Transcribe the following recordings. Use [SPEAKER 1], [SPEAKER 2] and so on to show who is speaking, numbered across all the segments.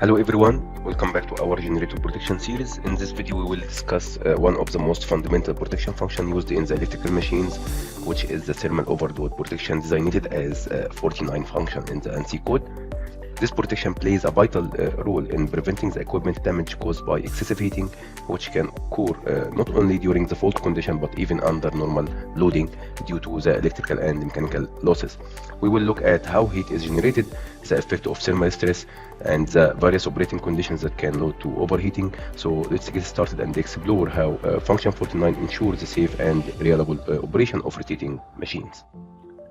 [SPEAKER 1] Hello everyone, welcome back to our generator protection series. In this video we will discuss one of the most fundamental protection functions used in the electrical machines, which is the thermal overload protection, designated as 49 function in the ANSI code. This protection plays a vital role in preventing the equipment damage caused by excessive heating, which can occur not only during the fault condition but even under normal loading due to the electrical and mechanical losses. We will look at how heat is generated, the effect of thermal stress, and the various operating conditions that can lead to overheating. So let's get started and explore how function 49 ensures the safe and reliable operation of rotating machines.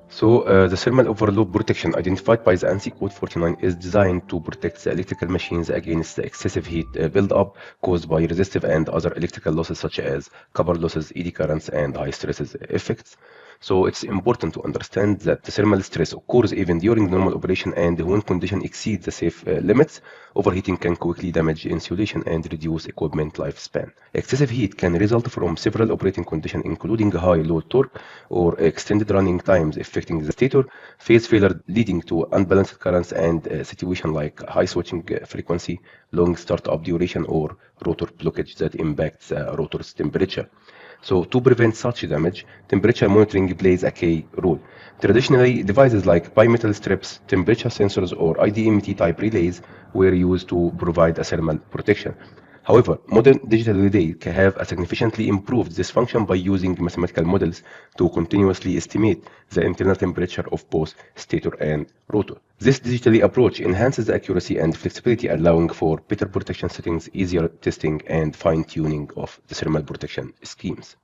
[SPEAKER 1] So the thermal overload protection identified by the ANSI code 49 is designed to protect the electrical machines against the excessive heat buildup caused by resistive and other electrical losses such as copper losses, eddy currents, and high stresses effects. So it's important to understand that the thermal stress occurs even during normal operation, and when conditions exceed the safe limits, overheating can quickly damage insulation and reduce equipment lifespan. Excessive heat can result from several operating conditions, including high load torque or extended running times affecting the stator, phase failure leading to unbalanced currents, and situations like high switching frequency, long startup duration, or rotor blockage that impacts the rotor's temperature. So to prevent such damage, temperature monitoring plays a key role. Traditionally, devices like bimetal strips, temperature sensors, or IDMT type relays were used to provide a thermal protection. However, modern digital relays have significantly improved this function by using mathematical models to continuously estimate the internal temperature of both stator and rotor. This digital approach enhances the accuracy and flexibility, allowing for better protection settings, easier testing, and fine-tuning of the thermal protection schemes.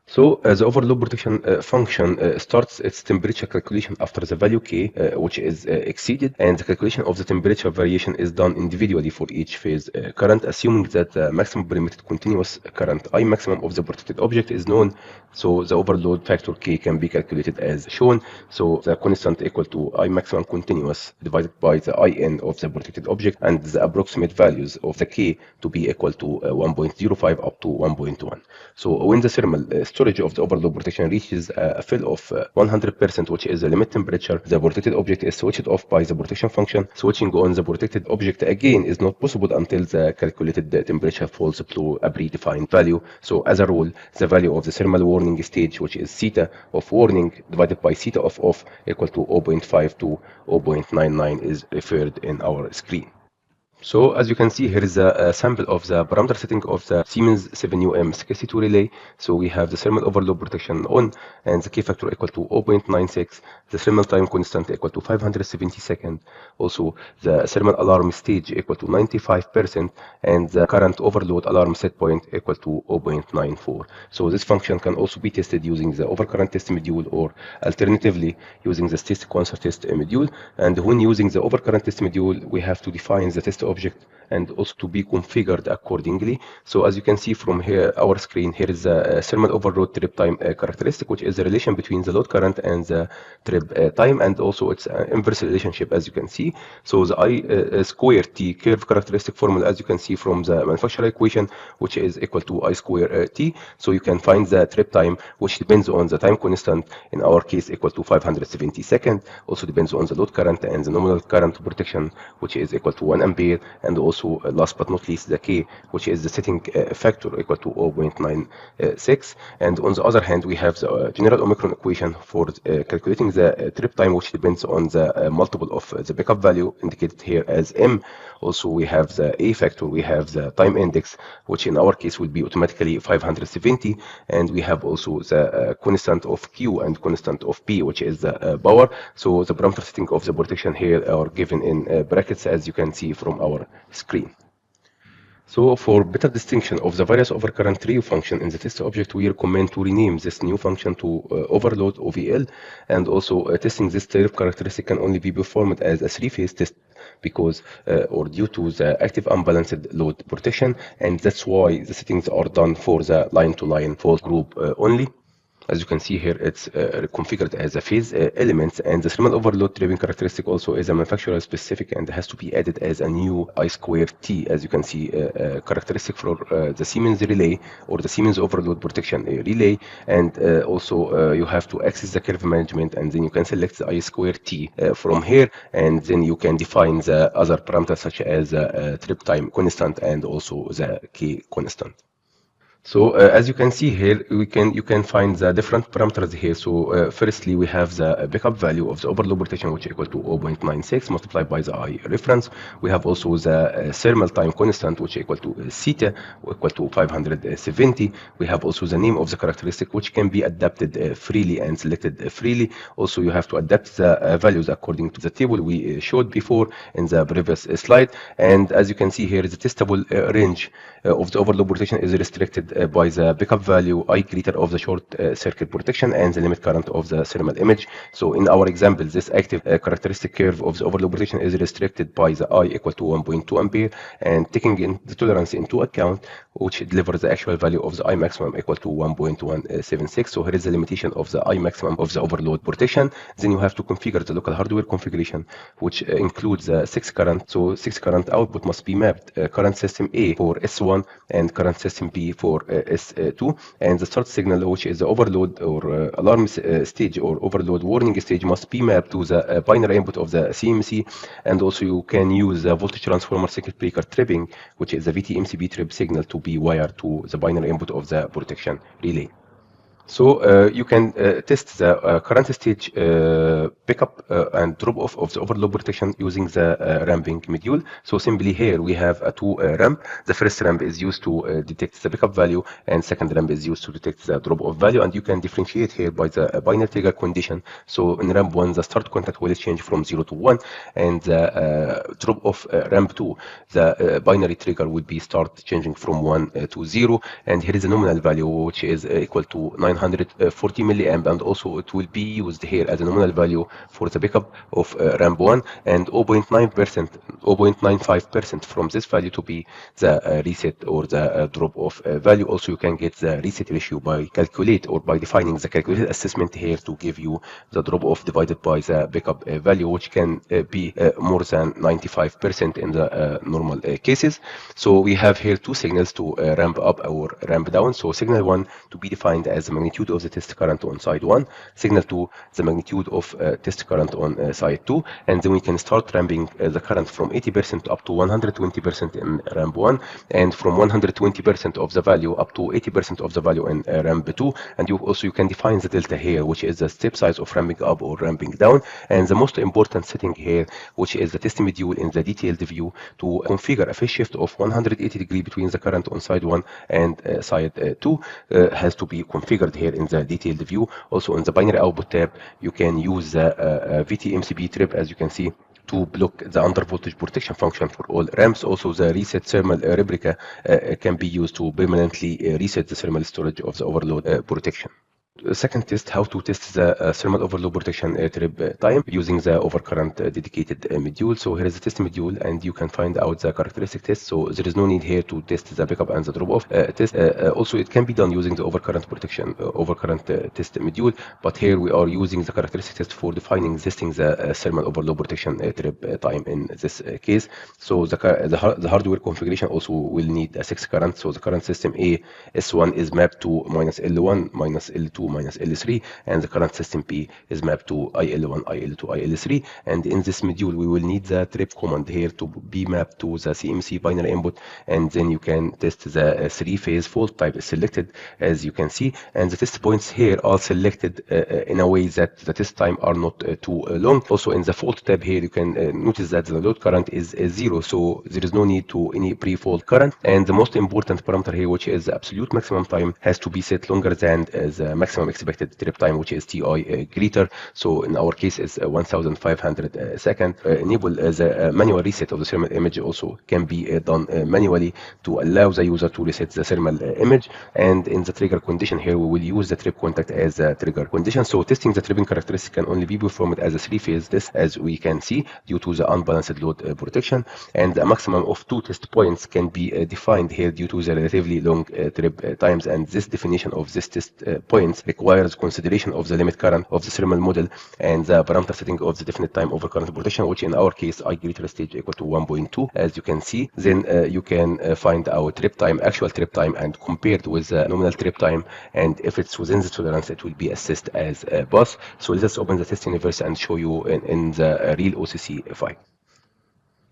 [SPEAKER 1] So the overload protection function starts its temperature calculation after the value K, which is exceeded, and the calculation of the temperature variation is done individually for each phase current, assuming that the maximum permitted continuous current I maximum of the protected object is known. So the overload factor K can be calculated as shown. So the constant equal to I maximum continuous divided by the IN of the protected object, and the approximate values of the K to be equal to 1.05 up to 1.1. So when the thermal storage of the overload protection reaches a fill of 100%, which is the limit temperature, the protected object is switched off by the protection function. Switching on the protected object again is not possible until the calculated temperature falls below a predefined value. So as a rule, the value of the thermal warning stage, which is theta of warning divided by theta of off, equal to 0.5 to 0.99, is referred in our screen. So as you can see, here is a sample of the parameter setting of the Siemens 7UM62 relay. So we have the thermal overload protection on, and the K factor equal to 0.96, the thermal time constant equal to 570 seconds, also the thermal alarm stage equal to 95%, and the current overload alarm set point equal to 0.94. So this function can also be tested using the overcurrent test module, or alternatively using the test sequencer test module. And when using the overcurrent test module, we have to define the test object and also to be configured accordingly. So as you can see from here, our screen, here is the thermal overload trip time characteristic, which is the relation between the load current and the trip time, and also its inverse relationship, as you can see. So the I²t curve characteristic formula, as you can see from the manufacturer equation, which is equal to I²t. So you can find the trip time, which depends on the time constant, in our case equal to 570 seconds, also depends on the load current and the nominal current protection, which is equal to 1 ampere, and also last but not least the K, which is the setting factor, equal to 0.96. And on the other hand, we have the general OMICRON equation for calculating the trip time, which depends on the multiple of the backup value indicated here as M. Also we have the A factor, we have the time index, which in our case will be automatically 570, and we have also the constant of Q and constant of P, which is the power. So the parameter setting of the protection here are given in brackets, as you can see from our screen. So for better distinction of the various overcurrent trio function in the test object, we recommend to rename this new function to overload OVL, and also testing this tariff characteristic can only be performed as a three-phase test because or due to the active unbalanced load protection, and that's why the settings are done for the line-to-line fault group only. As you can see here, it's configured as a phase element, and the thermal overload tripping characteristic also is a manufacturer specific and has to be added as a new I²t, as you can see, characteristic for the Siemens relay or the Siemens overload protection relay. And also you have to access the curve management, and then you can select the I²t from here, and then you can define the other parameters such as trip time constant and also the K constant. So as you can see here, you can find the different parameters here. So firstly, we have the backup value of the overload protection, which is equal to 0.96 multiplied by the I reference. We have also the thermal time constant, which is equal to theta, equal to 570. We have also the name of the characteristic, which can be adapted freely and selected freely. Also, you have to adapt the values according to the table we showed before in the previous slide. And as you can see here, the testable range of the overload protection is restricted by the backup value I greater of the short circuit protection and the limit current of the thermal image. So in our example, this active characteristic curve of the overload protection is restricted by the I equal to 1.2 ampere, and taking in the tolerance into account, which delivers the actual value of the I maximum equal to 1.176. So here is the limitation of the I maximum of the overload protection. Then you have to configure the local hardware configuration, which includes 6 current. So 6 current output must be mapped current system A for S1 and current system B for S2, and the start signal, which is the overload or alarm stage or overload warning stage, must be mapped to the binary input of the CMC. And also you can use the voltage transformer circuit breaker tripping, which is the VT-MCB trip signal, to be wired to the binary input of the protection relay. So you can test the current stage pickup and drop off of the overload protection using the ramping module. So simply here we have a two ramp. The first ramp is used to detect the pickup value, and second ramp is used to detect the drop off value. And you can differentiate here by the binary trigger condition. So in ramp 1, the start contact will change from 0 to 1, and the drop off ramp 2, the binary trigger will be start changing from 1 to 0. And here is a nominal value, which is equal to 940 milliamp, and also it will be used here as a nominal value for the pickup of ramp 1, and 0.95% from this value to be the reset or the drop off value. Also, you can get the reset ratio by calculate or by defining the calculated assessment here to give you the drop off divided by the pickup value, which can be more than 95% in the normal cases. So we have here two signals to ramp up or ramp down. So signal 1 to be defined as the magnitude of the test current on side 1, signal 2 the magnitude of test current on side 2, and then we can start ramping the current from 80% up to 120% in ramp 1, and from 120% of the value up to 80% of the value in ramp 2. And you can define the delta here, which is the step size of ramping up or ramping down. And the most important setting here, which is the test module in the detailed view, to configure a phase shift of 180 degrees between the current on side 1 and side 2 has to be configured here in the detailed view. Also in the binary output tab, you can use the VT-MCB trip, as you can see, to block the under voltage protection function for all ramps. Also, the reset thermal replica can be used to permanently reset the thermal storage of the overload protection. Second test, how to test the thermal overload protection trip time using the overcurrent dedicated module. So here is the test module, and you can find out the characteristic test. So there is no need here to test the pickup and the drop off test. Also, it can be done using the overcurrent protection overcurrent test module, but here we are using the characteristic test for defining testing the thermal overload protection trip time in this case. So the hardware configuration also will need a 6 current. So the current system A S1 is mapped to minus L1 minus L2 minus L3, and the current system P is mapped to IL1, IL2, IL3. And in this module, we will need the trip command here to be mapped to the CMC binary input, and then you can test the 3-phase fault type is selected, as you can see, and the test points here are selected in a way that the test time are not too long. Also in the fault tab here, you can notice that the load current is 0, so there is no need to any pre-fault current. And the most important parameter here, which is the absolute maximum time, has to be set longer than the maximum expected trip time, which is TI greater. So in our case is 1500 seconds. Enable the manual reset of the thermal image also can be done manually to allow the user to reset the thermal image. And in the trigger condition here, we will use the trip contact as a trigger condition. So testing the tripping characteristic can only be performed as a 3-phase test, as we can see, due to the unbalanced load protection. And a maximum of 2 test points can be defined here due to the relatively long trip times. And this definition of this test points requires consideration of the limit current of the thermal model and the parameter setting of the definite time over current protection, which in our case I greater stage equal to 1.2, as you can see. Then you can find out trip time, actual trip time, and compared with nominal trip time, and if it's within the tolerance, it will be assessed as a pass. So let's open the test universe and show you in the real OCC file.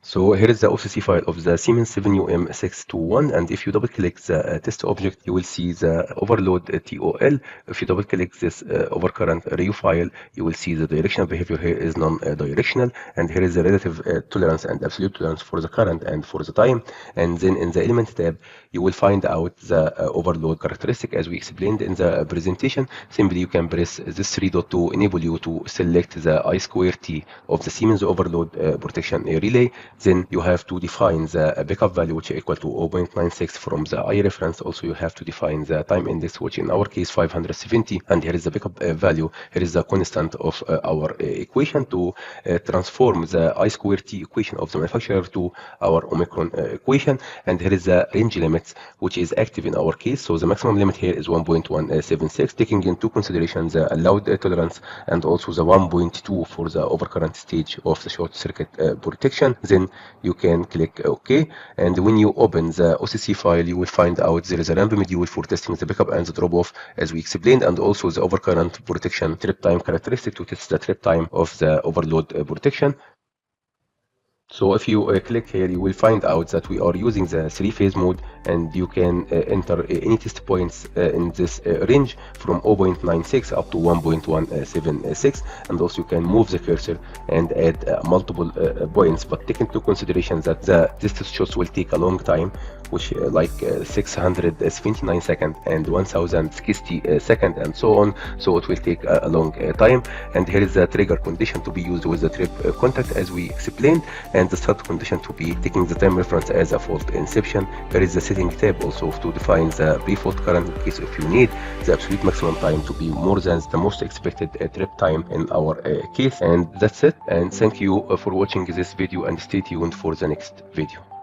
[SPEAKER 1] So here is the OCC file of the Siemens 7UM621, and if you double click the test object, you will see the overload TOL. If you double click this overcurrent RU file, you will see the directional behavior here is non-directional, and here is the relative tolerance and absolute tolerance for the current and for the time. And then in the element tab, you will find out the overload characteristic as we explained in the presentation. Simply you can press this 3 dot to enable you to select the I²t of the Siemens overload protection relay. Then you have to define the backup value, which is equal to 0.96 from the I reference. Also, you have to define the time index, which in our case 570. And here is the backup value. Here is the constant of our equation to transform the I²t equation of the manufacturer to our OMICRON equation. And here is the range limits, which is active in our case. So the maximum limit here is 1.176, taking into consideration the allowed tolerance and also the 1.2 for the overcurrent stage of the short circuit protection. Then you can click OK, and when you open the OCC file, you will find out there is a ramp module for testing the backup and the drop-off as we explained, and also the overcurrent protection trip time characteristic to test the trip time of the overload protection. So if you click here, you will find out that we are using the 3-phase mode, and you can enter any test points in this range from 0.96 up to 1.176, and also you can move the cursor and add multiple points, but take into consideration that the test shots will take a long time, which like 679 seconds and 1060 seconds and so on. So it will take a long time. And here is the trigger condition to be used with the trip contact as we explained, and the start condition to be taking the time reference as a fault inception. There is the setting tab also to define the pre-fault current in case if you need the absolute maximum time to be more than the most expected trip time in our case. And that's it, and thank you for watching this video, and stay tuned for the next video.